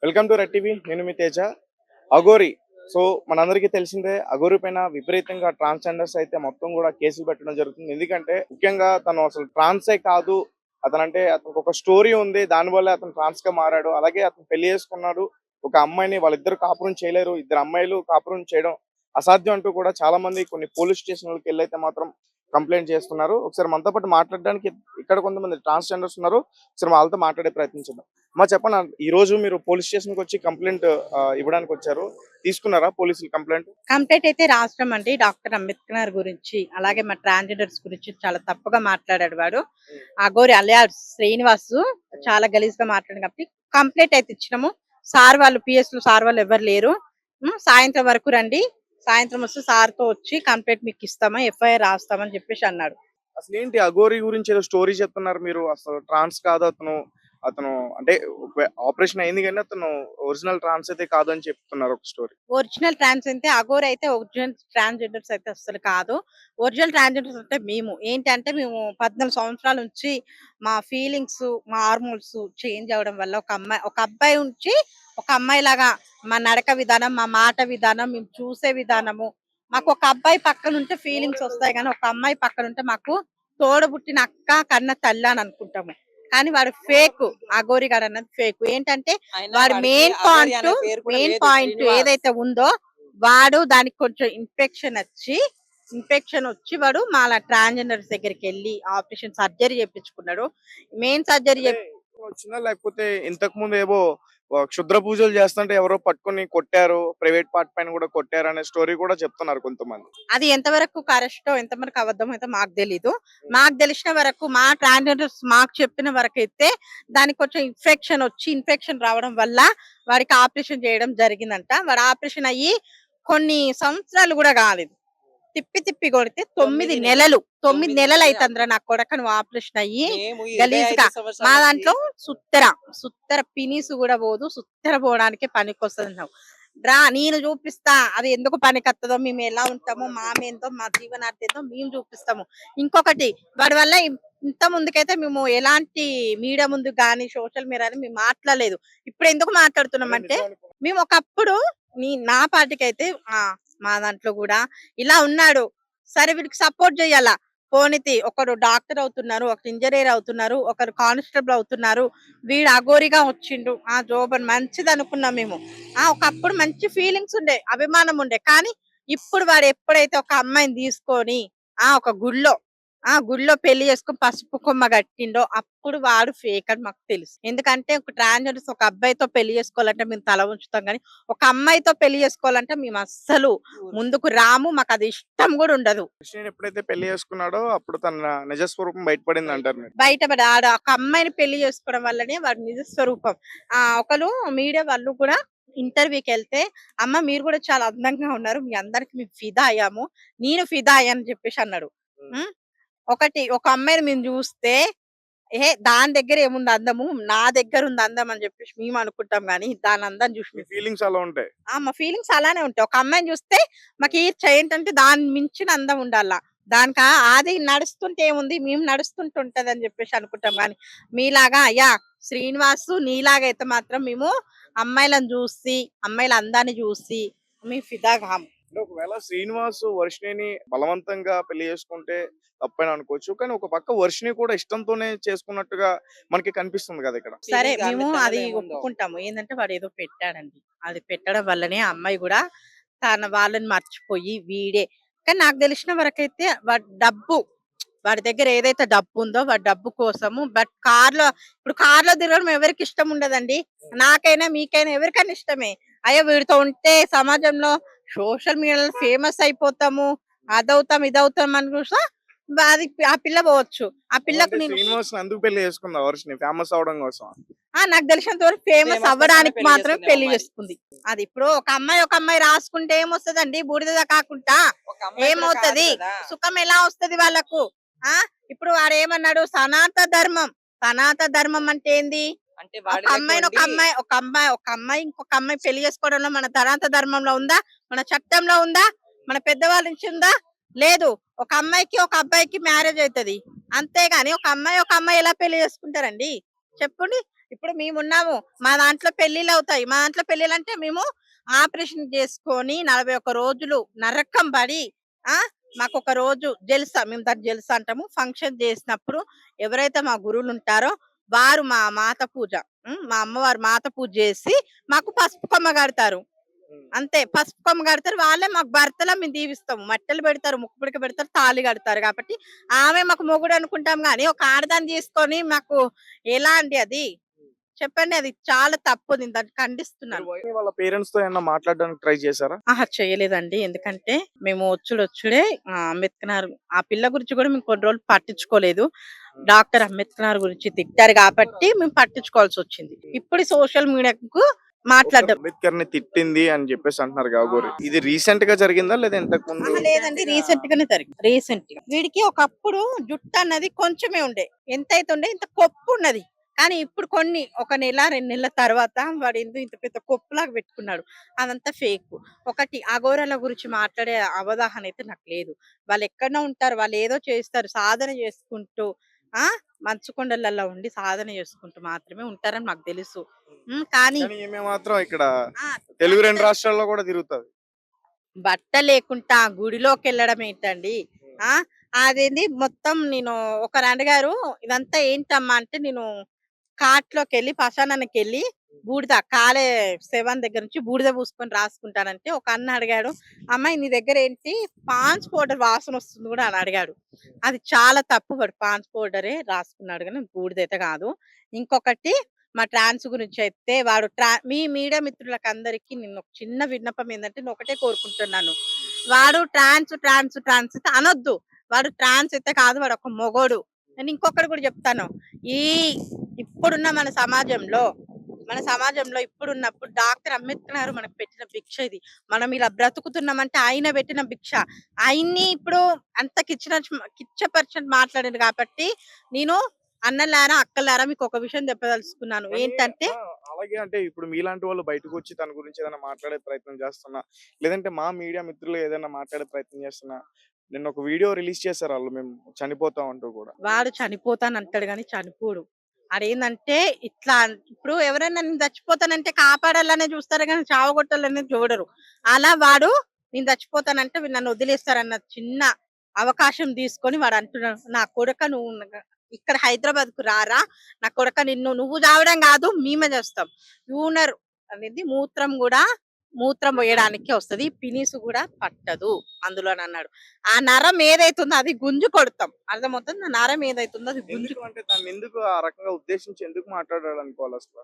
Welcome to red TV. నేను మీ Teja. Aghori. So మనందరికీ తెలిసిందే, అఘోరి పైన విపరీతంగా ట్రాన్స్జెండర్స్ అయితే మొత్తం కూడా కేసులు పెట్టడం జరుగుతుంది. ఎందుకంటే ముఖ్యంగా తను అసలు ట్రాన్సే కాదు, అతనంటే అతనికి ఒక స్టోరీ ఉంది, దానివల్ల అతను ట్రాన్స్ గా మారాడు. అలాగే అతను పెళ్లి చేసుకున్నాడు ఒక అమ్మాయిని, వాళ్ళిద్దరు కాపురం చేయలేరు, ఇద్దరు అమ్మాయిలు కాపురం చేయడం అసాధ్యం అంటూ కూడా చాలా మంది కొన్ని పోలీస్ స్టేషన్లకు వెళ్ళైతే మాత్రం కంప్లైంట్ చేస్తున్నారు. ఒకసారి మనతో పాటు మాట్లాడడానికి ఇక్కడ కొంతమంది ట్రాన్స్జెండర్స్ ఉన్నారు. ఒకసారి వాళ్ళతో మాట్లాడే ప్రయత్నించండి. చెప్పండి, ఈ రోజు మీరు పోలీస్ స్టేషన్ కి వచ్చి కంప్లైంట్ ఇవ్వడానికి వచ్చారు. తీసుకున్నారా పోలీసులు కంప్లైంట్? కంప్లైంట్ అయితే రాష్ట్రం అండి. డాక్టర్ అంబేద్కర్ గురించి, అలాగే మా ట్రాన్స్జెండర్స్ గురించి చాలా తప్పుగా మాట్లాడాడు వాడు. అఘోరి అలియాస్ శ్రీనివాస్ చాలా గలీజ్ గా మాట్లాడాడు కాబట్టి కంప్లైంట్ అయితే ఇచ్చినాము. సార్ వాళ్ళు పిఎస్ లో సార్ వాళ్ళు ఎవరు లేరు. సాయంత్రం వరకు రండి, సాయంత్రం వస్తే సార్ తో వచ్చి కంప్లైంట్ మీకు ఇస్తామా, ఎఫ్ఐఆర్ రాస్తామని చెప్పేసి అన్నాడు. అసలు ఏంటి అఘోరి గురించి ఏదో స్టోరీ చెప్తున్నారు మీరు? అసలు ట్రాన్స్ కాదు అతను. అతను అంటే ఆపరేషన్ అయింది కానీ అతను ఒరిజినల్ ట్రాన్స్ అయితే కాదు అని చెప్తున్నారు ఒక స్టోరీ. ఒరిజినల్ ట్రాన్స్ అయితే అఘోరి అయితే ఒరిజినల్ ట్రాన్స్జెండర్స్ అయితే అసలు కాదు. ఒరిజినల్ ట్రాన్స్జెండర్స్ అంటే మేము ఏంటంటే, మేము 14 సంవత్సరాల నుంచి మా ఫీలింగ్స్, మా హార్మోన్స్ చేంజ్ అవ్వడం వల్ల ఒక అబ్బాయి నుంచి ఒక అమ్మాయి లాగా మా నడక విధానం, మా మాట విధానం, మేము చూసే విధానము, మాకు ఒక అబ్బాయి పక్కన ఉంటే ఫీలింగ్స్ వస్తాయి కానీ ఒక అమ్మాయి పక్కన ఉంటే మాకు తోడబుట్టిన అక్క కన్న తల్లి అని అనుకుంటాము. కానీ వాడు ఫేక్. అఘోరి గాడు అన్నది ఫేక్. ఏంటంటే వాడు మెయిన్ పాయింట్ ఏదైతే ఉందో, వాడు దానికి కొంచెం ఇన్ఫెక్షన్ వచ్చి వాడు మా ట్రాన్స్జెండర్స్ దగ్గరికి వెళ్ళి ఆపరేషన్ సర్జరీ చేయించుకున్నాడు. మెయిన్ సర్జరీ వచ్చిందా లేకపోతే ఇంతకు ముందు ఏవో క్షుద్ర పూజలు చేస్తుంటే ఎవరో పట్టుకొని కొట్టారు, ప్రైవేట్ పార్ట్ పైన కూడా కొట్టారు అనే స్టోరీ కూడా చెప్తున్నారు కొంతమంది. అది ఎంతవరకు కరెక్టో ఎంతవరకు అబద్ధం అయితే మాకు తెలీదు. మాకు తెలిసిన వరకు, మా ట్రాన్స్జెండర్స్ మాకు చెప్పిన వరకు అయితే దానికి కొంచెం ఇన్ఫెక్షన్ రావడం వల్ల వాడికి ఆపరేషన్ చేయడం జరిగిందంట. వాడు ఆపరేషన్ అయ్యి కొన్ని సంవత్సరాలు కూడా కాలేదు, తిప్పి తిప్పి కొడితే 9 నెలలు అవుతుందిరా నా కొడక నువ్వు ఆపరేషన్ అయ్యి గలీజ్గా. మా దాంట్లో సుత్తర పినీసు కూడా పోదు, సుత్తర పోవడానికి పనికి వస్తుంది. రా నేను చూపిస్తా అది ఎందుకు పనికొస్తుందో, మేము ఎలా ఉంటామో, మామేందో, మా జీవనార్థి ఏందో మేము చూపిస్తాము. ఇంకొకటి, వాడి వల్ల ఇంత ముందుకైతే మేము ఎలాంటి మీడియా ముందు కానీ సోషల్ మీడియా మేము మాట్లాడలేదు. ఇప్పుడు ఎందుకు మాట్లాడుతున్నాం అంటే, మేము ఒకప్పుడు నా పార్టీకి అయితే మా దాంట్లో కూడా ఇలా ఉన్నాడు, సరే వీడికి సపోర్ట్ చేయాలా. పోనీతి ఒకరు డాక్టర్ అవుతున్నారు, ఒకరు ఇంజనీర్ అవుతున్నారు, ఒకరు కానిస్టేబుల్ అవుతున్నారు, వీడు అఘోరిగా వచ్చిండు జోబన్ మంచిది అనుకున్నాం మేము. ఒకప్పుడు మంచి ఫీలింగ్స్ ఉండే, అభిమానం ఉండే. కానీ ఇప్పుడు వాడు ఎప్పుడైతే ఒక అమ్మాయిని తీసుకొని ఒక గుడిలో పెళ్లి చేసుకుని పసుపు కొమ్మ కట్టిండో, అప్పుడు వాడు ఫేక్ అని మాకు తెలుసు. ఎందుకంటే ఒక ట్రాన్స్జెండర్స్ ఒక అబ్బాయితో పెళ్లి చేసుకోవాలంటే మేము తల ఉంచుతాం, కానీ ఒక అమ్మాయితో పెళ్లి చేసుకోవాలంటే మేము అస్సలు ముందుకు రాము, మాకు అది ఇష్టం కూడా ఉండదు. కృష్ణుడు ఎప్పుడైతే పెళ్లి చేసుకున్నాడో అప్పుడు తన నిజ స్వరూపం బయటపడింది అంటారు మీరు. బయటపడి ఒక అమ్మాయిని పెళ్లి చేసుకోవడం వల్లనే వాడి నిజ స్వరూపం. ఒకరు మీడియా వాళ్ళు కూడా ఇంటర్వ్యూకి వెళ్తే, అమ్మ మీరు కూడా చాలా అందంగా ఉన్నారు, మీ అందరికి మేము ఫిదా అయ్యాము, నేను ఫిదా అయ్యాను చెప్పేసి అన్నాడు. ఒక అమ్మాయిని మేము చూస్తే, దాని దగ్గర ఏముంది అందము, నా దగ్గర ఉంది అందం అని చెప్పేసి మేము అనుకుంటాం, కానీ దాని అందం చూసి ఫీలింగ్స్ అలా ఉంటాయి. మా ఫీలింగ్స్ అలానే ఉంటాయి. ఒక అమ్మాయిని చూస్తే మాకు ఏంటంటే దాని మించిన అందం ఉండాలా. దానికి అది నడుస్తుంటే ఏముంది, మేము నడుస్తుంటుంటది అని చెప్పేసి అనుకుంటాం. కానీ మీలాగా శ్రీనివాసు నీలాగా అయితే మాత్రం మేము అమ్మాయిలను చూసి, అమ్మాయిల అందాన్ని చూసి మేము ఫిదా కాము. ఒకవేళ శ్రీనివాస్ వర్షిణిని బలవంతంగా పెళ్లి చేసుకుంటే తప్పని అనుకోవచ్చు, కానీ ఒక పక్క వర్షిణి కూడా ఇష్టంతోనే చేసుకున్నట్టుగా మనకి కనిపిస్తుంది కదా ఇక్కడ. సరే మేము అది ఒప్పుకుంటాము. ఏంటంటే వాడు ఏదో పెట్టాడండి, అది పెట్టడం వల్లనే అమ్మాయి కూడా తన వాళ్ళని మర్చిపోయి వీడే. కానీ నాకు తెలిసిన వరకైతే వాడి దగ్గర ఏదైతే డబ్బు ఉందో వాడి డబ్బు కోసము, బట్ ఇప్పుడు కార్లో తిరగడం ఎవరికి ఇష్టం ఉండదండి. నాకైనా మీకైనా ఎవరికైనా ఇష్టమే. అయ్యో వీడితో ఉంటే సమాజంలో సోషల్ మీడియాలో ఫేమస్ అయిపోతాము, అదవుతాం ఇదవుతాం అని చూసా అది ఆ పిల్ల పోవచ్చు. ఆ పిల్లకు నేను ఎందుకు పెళ్లి చేసుకుందా వర్షిని? ఫేమస్ అవడం కోసం? నాకు తెలిసినంత వరకు ఫేమస్ అవ్వడానికి మాత్రమే పెళ్లి చేసుకుంది. అది ఇప్పుడు ఒక అమ్మాయి రాసుకుంటే ఏమొస్తదండి, బూడిద కాకుండా ఏమవుతది, సుఖం ఎలా వస్తది వాళ్ళకు? ఇప్పుడు వాడు ఏమన్నాడు, సనాతన ధర్మం అంటే ఏంది? ఒక అమ్మాయి ఇంకొక అమ్మాయి పెళ్లి చేసుకోవడంలో మన సనాతన ధర్మంలో ఉందా, మన చట్టంలో ఉందా, మన పెద్దవాళ్ళ నుంచి ఉందా? లేదు. ఒక అమ్మాయికి ఒక అబ్బాయికి మ్యారేజ్ అవుతుంది, అంతేగాని ఒక అమ్మాయి ఎలా పెళ్లి చేసుకుంటారండి చెప్పండి? ఇప్పుడు మేమున్నాము. మా దాంట్లో పెళ్ళిళ్ళవుతాయి. మా దాంట్లో పెళ్ళిళ్ళంటే మేము ఆపరేషన్ చేసుకొని 41 రోజులు నరకం పడి ఆ! మాకొక రోజు జల్సా మేము దాన్ని జల్సా అంటాము. ఫంక్షన్ చేసినప్పుడు ఎవరైతే మా గురువులుంటారో వారు మా మాత పూజ మా అమ్మవారు మాత పూజ చేసి మాకు పసుపు కొమ్మ కడతారు. ఉమ్. అంతే. పసుపు కొమ్మ కడతారు. వాళ్ళే మాకు భర్తలా మేము దీవిస్తాము. మట్టెలు పెడతారు, ముక్కు పుడక పెడతారు, తాళి కడతారు కాబట్టి ఆమె మాకు మొగుడు అనుకుంటాం గానీ, ఒక ఆడదాన్ని తీసుకొని మాకు ఎలా అండి అది? చెప్పండి. అది చాలా తప్పు. నేను దాన్ని మీరు ఖండిస్తున్నాను. వాళ్ళ పేరెంట్స్ తో ఏమన్నా మాట్లాడడానికి ట్రై చేశారా? అహా! చేయలేదండి. ఎందుకంటే మేము వచ్చుడొచ్చుడే అంబేద్కర్ ఆ పిల్ల గురించి కూడా మేము కొన్ని రోజులు పట్టించుకోలేదు. ఉమ్. డాక్టర్ అంబేద్కర్ గురించి తిట్టారు కాబట్టి మేము పట్టించుకోవాల్సొచ్చింది. ఇప్పుడు సోషల్ మీడియాకు ఓకే. మాట్లాడడం అంబేద్కర్ ని తిట్టింది అని చెప్పేసి అంటున్నారు గాగోరి. ఇది రీసెంట్ గా జరిగిందా లేదా ఇంతకు ముందు? అహా! లేదండి. రీసెంట్ గానే జరిగింది. రీసెంట్‌గా. వీడికి ఒకప్పుడు జుట్టన్నది కొంచెమే ఉండే. ఎంతైతే ఉండే ఇంత కొప్పున్నది. కానీ ఇప్పుడు ఒక నెల, 2 నెలల తర్వాత వాడేందో ఇంత పెద్ద కొప్పులాగా పెట్టుకున్నాడు. అదంతా ఫేకు. ఒకటి అఘోరాల గురించి మాట్లాడే అవగాహన అయితే నాకు లేదు. వాళ్ళెక్కడనో ఉంటారు. వాళ్ళేదో చేస్తారు. సాధన చేసుకుంటూ ఆ! మంచు కొండలలో ఉండి సాధన చేసుకుంటూ మాత్రమే ఉంటారని నాకు తెలుసు. కానీ కానీ ఈమె మాత్రం ఇక్కడ ఆ! తెలుగు 2 రాష్ట్రాల్లో కూడా తిరుగుతది. బట్ట లేకుండా గుడిలోకెళ్ళడం ఏంటండి? ఆ! అదేంది మొత్తం నేను ఒకరడిగారు, "ఇదంతా ఏంటమ్మా?" అంటే నేను కాట్లోకెళ్ళి శ్మశానానికెళ్ళి బూడిద కాలే శవం దగ్గర నుంచి బూడిద పూసుకొని రాసుకుంటానంటే, ఒక అన్న అడిగాడు, "అమ్మాయి నీ దగ్గరేంటి పాండ్స్ పౌడర్ వాసనొస్తుంది గూడా" అని అడిగాడు. అది చాలా తప్పు. వాడు పాండ్స్ పౌడరే రాసుకున్నాడు గానీ బూడిదైతే గాదు. ఇంకొకటి మా ట్రాన్స్ గురించైతే వాడు మీ మీడియా మిత్రులకందరికీ నేను ఒక చిన్న విన్నపం ఏందంటే నేనొకటే కోరుకుంటున్నాను. వాడు ట్రాన్స్ అయితే అనొద్దు. వాడు ట్రాన్స్ అయితే కాదు. వాడొక మొగోడు. నేను ఇంకొకటి గూడా జెప్తాను. ఈ ఇప్పుడున్న మన సమాజంలో ఇప్పుడున్నప్పుడు డాక్టర్ అంబేద్కర్ గారు మనకు పెట్టిన భిక్ష ఇది. మనం ఇలా బ్రతుకుతున్నామంటే ఆయన పెట్టిన భిక్ష. ఆయన్ని ఇప్పుడు అంత కిచ్చపరిచినట్టు మాట్లాడిండు కాబట్టి నేను అన్నలారా, అక్కలారా మీకొక విషయం చెప్పదలుచుకున్నాను. కానీ ఏంటంటే అలాగే అంటే ఇప్పుడు మీలాంటి వాళ్ళు బయటకొచ్చి తన గురించి ఏదైనా మాట్లాడే ప్రయత్నం చేస్తున్నా, లేదంటే మా మీడియా మిత్రులు ఏదైనా మాట్లాడే ప్రయత్నం చేస్తున్నా, నిన్న ఒక వీడియో రిలీజ్ చేశారు ఆళ్ళు మేము చనిపోతాం అంటూ కూడా. వాడు చనిపోతానంటాడు గానీ చనిపోడు. ఆడేందంటే ఇట్లా ఇప్పుడు ఎవరైనా నేను చచ్చిపోతానంటే కాపాడాలనే చూస్తారు గానీ చావగొట్టాలనే చూడరు. అలా వాడు నేను చచ్చిపోతానంటే వీళ్ళు నన్ను వదిలేస్తారన్న చిన్న అవకాశం తీసుకొని వాడు అంటున్నాడు, "నా కొడుకా నువ్వు ఇక్కడ హైదరాబాద్‌కు రారా! నా కొడుకా నువ్వు చావడం కాదు మేమే చేస్తాం." యూనర్ అనేది మూత్రం పోయడానికే వస్తది. పినిసు గూడా పట్టదు అందులోనన్నాడు. ఆ నరం ఏదైతుందో అది గుంజు కొడతాం. అర్థమవుతుందా? నరం ఏదైతుందో అది గుంజు ఎందుకు అంటే దాన్నెందుకు ఆ రకంగా ఉద్దేశించి ఎందుకు మాట్లాడాడు అనుకోవాలసల?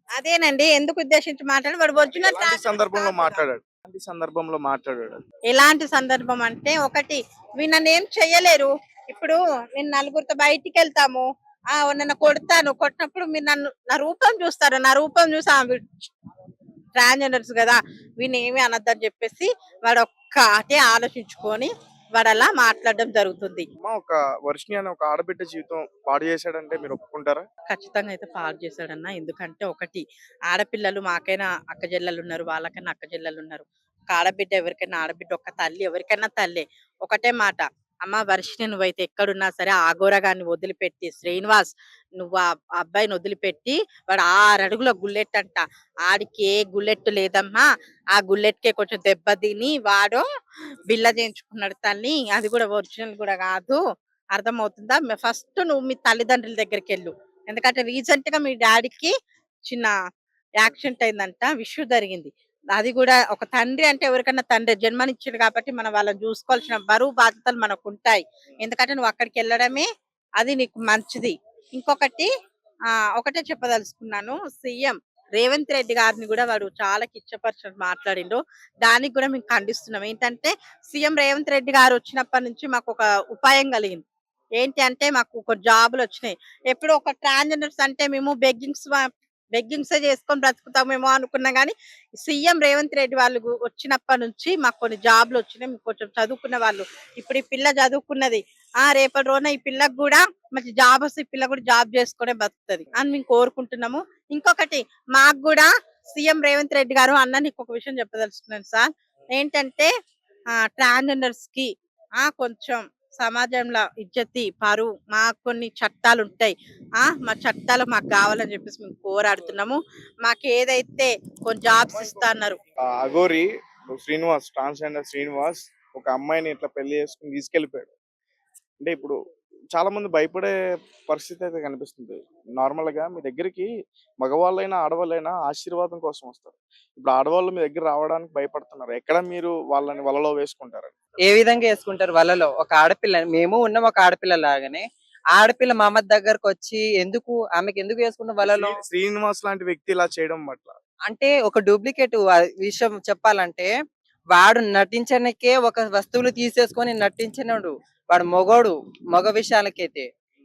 అదేనండి. ఎందుకు ఉద్దేశించి మాట్లాడి వాడు ఒరిజినల్ ఎలాంటి సందర్భంలో మాట్లాడాడు? ఎలాంటి సందర్భంలో మాట్లాడాడు? ఎలాంటి సందర్భం అంటే ఒకటి వీళ్ళు నన్నేం చెయ్యలేరు. ఇప్పుడు నేను నలుగురితో బయటికెళ్తాము. నన్ను కొడతాను. కొట్టినప్పుడు మీరు నా రూపం చూస్తారు. నా రూపం చూసి వీడు ట్రాన్స్‌జెండర్స్ గదా! వీడినేమి అనొద్దని జెప్పేసి వాడొక్కటే ఆలోచించుకొని వాడలా మాట్లాడడం జరుగుతుంది. అమ్మ ఒక వర్షిణి అనే ఒక ఆడబిడ్డ జీవితం పాడు చేశాడంటే మీరు ఒప్పుకుంటారా? ఖచ్చితంగా అయితే పాడు చేశాడన్న. ఎందుకంటే ఒకటి ఆడపిల్లలు మాకైనా అక్కజెల్లెలున్నారు. వాళ్ళకైనా అక్కజెల్లెలున్నారు. ఒక ఆడబిడ్డ ఎవరికైనా ఆడబిడ్డ, ఒక్క తల్లి ఎవరికైనా తల్లే. ఒకటే మాట, "అమ్మ వర్షిణి నువ్వైతే ఎక్కడున్నా సరే ఆ అఘోరగాన్ని వదిలిపెట్టి శ్రీనివాస్ నువ్వు ఆ అబ్బాయిని వదిలిపెట్టి వాడు 6 అడుగుల గుల్లెట్ అంట. ఆడికి ఏ గుల్లెట్ లేదమ్మా. ఆ గుల్లెట్‌కే కొంచెం దెబ్బ తిని వాడు బిళ్ళ చేయించుకున్నాడు తల్లి. అది కూడా ఒరిజినల్ కూడా కాదు. అర్థమవుతుందా? ఫస్ట్ నువ్వు మీ తల్లిదండ్రుల దగ్గరికెళ్ళు. ఎందుకంటే రీసెంట్‌గా మీ డ్యాడీకి చిన్న యాక్సిడెంట్ అయిందంట. ఇష్యూ జరిగింది. అది గూడా ఒక తండ్రి అంటే ఎవరికన్నా తండ్రే. జన్మనిచ్చిండు కాబట్టి మనం వాళ్ళని జూసుకోవాల్సిన బరువు బాధ్యతలు మనకుంటాయి. ఎందుకంటే నువ్వు అక్కడికెళ్ళడమే అది నీకు మంచిది. ఇంకొకటి ఒకటే చెప్పదలుచుకున్నాను. సీఎం రేవంత్ రెడ్డి గారిని గూడా వాడు చాలా కించపరిచినట్టు మాట్లాడిండు. దానికి గూడా మేము ఖండిస్తున్నాం. ఏంటంటే సీఎం రేవంత్ రెడ్డి గారు వచ్చినప్పటి నుంచి మాకొక ఉపాయం కలిగింది. ఏంటి అంటే మాకు కొన్ని జాబులొచ్చినాయి. ఎప్పుడో ఒక ట్రాన్స్‌జెండర్స్ అంటే మేము బెగ్గింగ్సే చేసుకొని బ్రతుకుతామేమో అనుకున్నాం గానీ, సీఎం రేవంత్ రెడ్డి వాళ్ళు వచ్చినప్పటి నుంచి మాకు కొన్ని జాబ్‌లొచ్చినాయి. మేము కొంచెం చదువుకున్న వాళ్ళు. ఇప్పుడు ఈ పిల్ల చదువుకున్నది. రేపటి రోజున ఈ పిల్లకి గూడా మంచి జాబొస్తే ఈ పిల్ల గూడా జాబ్ చేసుకొనే బతుకుతది అని మేము కోరుకుంటున్నాము. ఇంకొకటి మాకు గూడా సీఎం రేవంత్ రెడ్డి గారు అన్న నీకొక విషయం చెప్పదలుచుకున్నాను సార్. ఏంటంటే ట్రాన్స్‌జెండర్స్‌కి కొంచెం సమాజంలో ఇజ్జతి, పరువు మాకు కొన్ని చట్టాలు ఉంటాయి. మా చట్టాలు మాకు కావాలని చెప్పేసి మేము పోరాడుతున్నాము. మాకు ఏదైతే కొన్ని జాబ్స్ ఇస్తా అన్నారు. అఘోరి శ్రీనివాస్, ట్రాన్స్జెండర్ శ్రీనివాస్ ఒక అమ్మాయిని ఇట్లా పెళ్లి చేసుకుని తీసుకెళ్లిపోయాడు. అంటే ఇప్పుడు చాలా మంది భయపడే పరిస్థితి అయితే కనిపిస్తుంది. నార్మల్ గా మీ దగ్గరికి మగవాళ్ళైనా ఆడవాళ్ళైనా ఆశీర్వాదం కోసం వస్తారు. ఇప్పుడు ఆడవాళ్ళు మీ దగ్గర రావడానికి భయపడుతున్నారు. ఎక్కడ మీరు వాళ్ళని వలలో వేసుకుంటారు? ఏ విధంగా వేసుకుంటారు వలలో? ఒక ఆడపిల్ల, మేము ఉన్నాం ఒక ఆడపిల్ల లాగానే. ఆడపిల్ల మా అమ్మ దగ్గరకు వచ్చి ఎందుకు, ఆమెకి ఎందుకు వేసుకుంటాం వలలో? శ్రీనివాస్ లాంటి వ్యక్తి ఇలా చేయడం పట్ల అంటే ఒక డూప్లికేట్ విషయం చెప్పాలంటే, వాడు నటించడానికే ఒక వస్తువులు తీసేసుకొని నటించినాడు. వాడు మొగోడు, మగ విషయాలకైతే.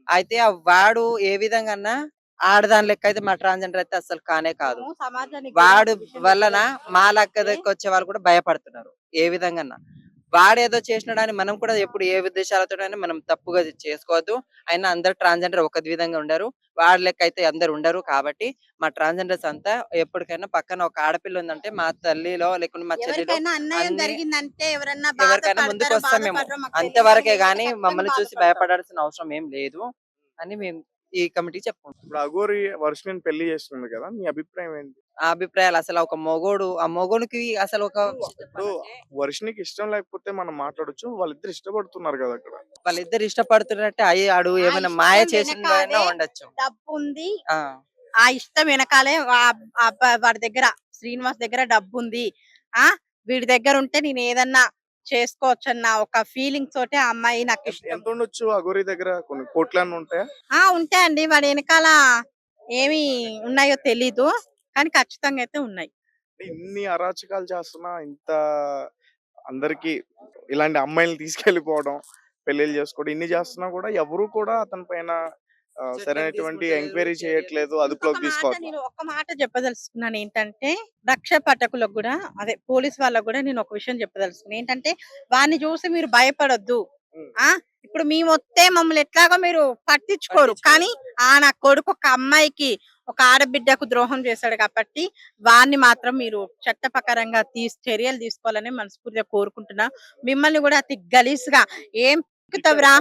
అయితే వాడు ఏ విధంగా ఆడదాని లెక్క అయితే మా ట్రాన్స్జెండర్ అయితే అసలు కానే కాదు. సమాజానికి వాడు కూడా ఈ విషయం వలన చెప్పాలంటే మా దగ్గరకు వచ్చే వాళ్ళు కూడా భయపడుతున్నారు. ఏ విధంగా వాడేదో చేసినాడని మనం కూడా ఎప్పుడు ఏ ఉద్దేశాలతో మనం తప్పుగా చేసుకోవద్దు. అయినా అందరు ట్రాన్స్జెండర్ ఒక విధంగా ఉండరు. వాడి లెక్క అయితే అందరు ఉండరు. కాబట్టి మా ట్రాన్స్జెండర్స్ అంతా ఎప్పటికైనా పక్కన ఒక ఆడపిల్ల ఉందంటే మా తల్లిలో లేకుంటే మా చెల్లిలో ఎవరికైనా అన్యాయం అన్ని జరిగిందంటే ఎవరైనా ఎవరికైనా ముందుకు బాధపడతారో వస్తాం మేము. బాధపడరో మాకు అంతవరకే తెలియదు. గాని ఎవరికి మమ్మల్ని చూసి బాధపడతాం. భయపడాల్సిన అవసరం ఏం లేదు అని మేము ఈ కమిటీకి చెప్పుకుంటాం. ఇప్పుడు అఘోరి వర్షిని పెళ్లి చేసుకుంది కదా, మీ అభిప్రాయం ఏంటి? ఆ అభిప్రాయాలు అసలు ఒక మొగోడు, ఆ మొగోనికి అసలు ఒక ఇప్పుడు వర్షినికి ఇష్టం లేకపోతే మనం మాట్లాడొచ్చు. వాళ్ళిద్దరు ఇష్టపడుతున్నారు కదా అక్కడ. వాళ్ళిద్దరు ఇష్టపడుతున్నట్టే ఆడు ఆ ఏమైనా ఇష్టం మాయ చేసిందైనా వెనకాలే ఉండొచ్చు. డబ్బు ఉంది. ఆ ఆ ఇష్టం వెనకాలే వాడి దగ్గర, శ్రీనివాస్ దగ్గర డబ్బు ఉంది. ఆ వీడి దగ్గర ఉంటే నేను ఏదన్నా చేసుకోవచ్చన్న ఒక ఫీలింగ్ తోటే ఆ అమ్మాయి నాకు ఇష్టం. ఎంత ఉండొచ్చు అఘోరి దగ్గర? కొన్ని కోట్లన్నీ ఉంటాయా? ఉంటాయండి. వాడి వెనకాల ఏమి ఉన్నాయో తెలీదు. కానీ ఖచ్చితంగా అయితే ఉన్నాయి. ఇన్ని అరాచకాలు చేస్తున్నా, ఇంత అందరికి ఇలాంటి అమ్మాయిల్ని తీసుకెళ్లిపోవడం, పెళ్లిళ్ళు చేసుకోవడం ఇన్ని చేస్తున్నా కూడా ఎవరు కూడా అతని పైన సరైనటువంటి ఎంక్వైరీ చేయట్లేదు, అదుపులోకి తీసుకోవట్లేదు. నేను ఒక్క మాట చెప్పదలుచుకున్నాను ఏంటంటే, రక్షపటకులకు కూడా అదే పోలీస్ వాళ్ళకు కూడా నేను ఒక విషయం చెప్పదలుచుకున్నాను ఏంటంటే, వాడిని చూసి మీరు భయపడొద్దు. ఉమ్. ఆ ఇప్పుడు మేమొస్తే మమ్మల్ని ఎట్లాగో మీరు పట్టించుకోరు. కానీ నా కొడుకు ఒక అమ్మాయికి, ఒక ఆడబిడ్డకు ద్రోహం చేశాడు కాబట్టి వాడిని మాత్రం మీరు చట్టప్రకారంగా చర్యలు తీసుకోవాలని మనస్ఫూర్తిగా కోరుకుంటున్నా. మిమ్మల్ని కూడా అతి గలీజ్గా ఏం ఎక్కుతావురా,